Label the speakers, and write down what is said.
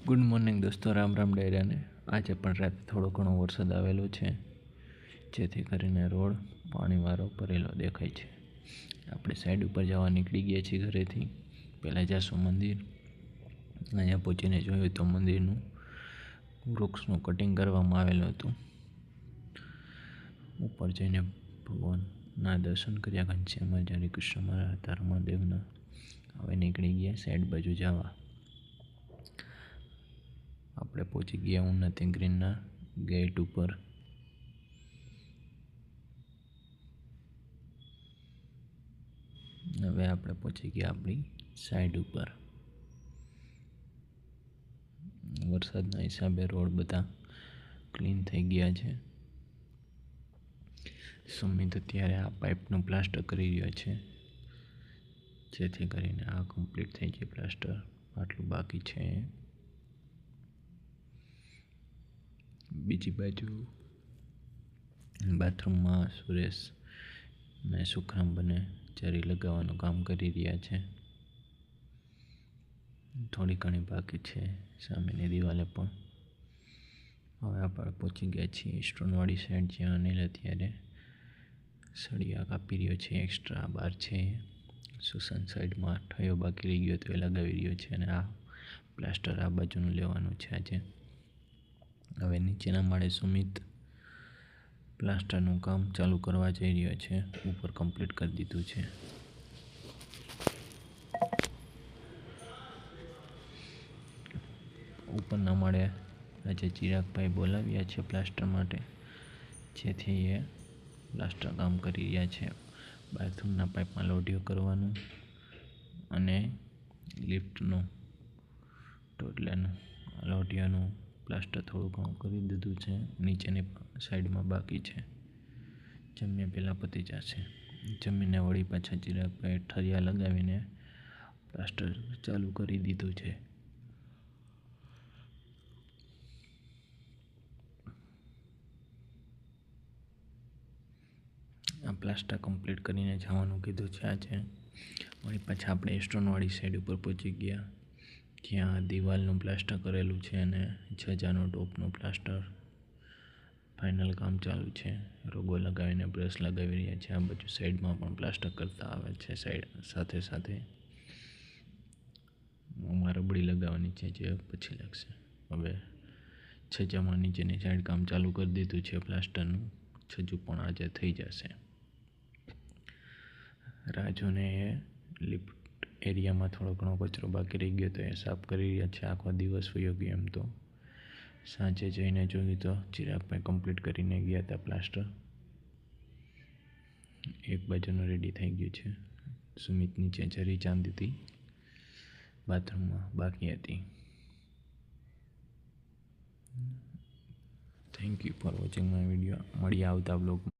Speaker 1: Good morning દોસ્તો, રામ રામ ડાયરાને. આજે પણ રાતે થોડો ઘણો વરસાદ આવેલો છે, જેથી કરીને રોડ પાણીવાળો ભરેલો દેખાય છે. આપણે સાઈડ ઉપર જવા નીકળી ગયા છીએ ઘરેથી. પહેલાં જાશું મંદિર. અહીંયા પહોંચીને જોયું તો મંદિરનું વૃક્ષનું કટિંગ કરવામાં આવેલું હતું. ઉપર જઈને ભગવાનના દર્શન કર્યા. ઘનશ્યામા હરે કૃષ્ણ મહારાજ ધર્મદેવના. હવે નીકળી ગયા સાઈડ બાજુ જવા. આપણે પહોંચી ગયા ઉન્નતિ ગ્રીનના ગેટ ઉપર. હવે આપણે પહોંચી ગયા આપણી સાઈડ ઉપર. વરસાદના હિસાબે રોડ બધા ક્લીન થઈ ગયા છે. સુમિત અત્યારે આ પાઇપનું પ્લાસ્ટર કરી રહ્યો છે, જેથી કરીને આ કમ્પ્લીટ થઈ જાય પ્લાસ્ટર. આટલું બાકી છે. બીજી બાજુ બાથરૂમમાં સુરેશ ને સુખરામ બંને જરી લગાવવાનું કામ કરી રહ્યા છે. થોડી ઘણી બાકી છે સામેની દિવાલે પણ. હવે આપણે પહોંચી ગયા છીએ સ્ટોનવાળી સાઈડ, જ્યાં અનિલ અત્યારે સળિયા કાપી રહ્યો છે. એક્સ્ટ્રા બાર છે. સુશાંત સાઈડમાં ઠયો બાકી રહી ગયો તો એ લગાવી રહ્યો છે, અને આ પ્લાસ્ટર આ બાજુનું લેવાનું છે આજે. હવે નીચેના માળે સુમિત પ્લાસ્ટરનું કામ ચાલુ કરવા જઈ રહ્યો છે. ઉપર કમ્પ્લીટ કરી દીધું છે. ઉપરના માળે આજે ચિરાગભાઈ બોલાવ્યા છે પ્લાસ્ટર માટે, જેથી એ પ્લાસ્ટર કામ કરી રહ્યા છે. બાથરૂમના પાઇપમાં લોઢિયો કરવાનું અને લિફ્ટનું ટોટલાનું લોઢિયાનું પ્લાસ્ટર થોડું ઘણું કરી દીધું છે. નીચેની સાઈડમાં બાકી છે. જમીને પહેલાં પતી જશે. જમીને વળી પાછા ચિરાગભાઈ ઠરિયા લગાવીને પ્લાસ્ટર ચાલુ કરી દીધું છે. આ પ્લાસ્ટર કમ્પ્લીટ કરીને જવાનું કીધું છે આજે. વળી પાછા આપણે સ્ટોનવાળી સાઈડ ઉપર પહોંચી ગયા, જ્યાં દિવાલનું પ્લાસ્ટર કરેલું છે અને છજાનો ટોપનું પ્લાસ્ટર ફાઇનલ કામ ચાલુ છે. રોગો લગાવીને બ્રશ લગાવી રહ્યા છે. આ બાજુ સાઈડમાં પણ પ્લાસ્ટર કરતા આવે છે. સાઈડ સાથે સાથે રબડી લગાવવાની છે, જે પછી લાગશે. હવે છજામાં નીચેની સાઈડ કામ ચાલુ કરી દીધું છે પ્લાસ્ટરનું. છજુ પણ આજે થઈ જશે. રાજુને એ લિફ્ટ એરિયામાં થોડો ઘણો કચરો બાકી રહી ગયો તો એ સાફ કરી રહ્યા છે. આખો દિવસ વયો ગયો. એમ તો સાંજે જઈને જોયું તો ચિરાગભાઈ કમ્પ્લીટ કરીને ગયા હતા પ્લાસ્ટર. એક બાજુનું રેડી થઈ ગયું છે. સુમિત નીચે જરી ચાંદીથી બાથરૂમમાં બાકી હતી. Thank you for watching my video. મળીએ આવતા બ્લોગમાં.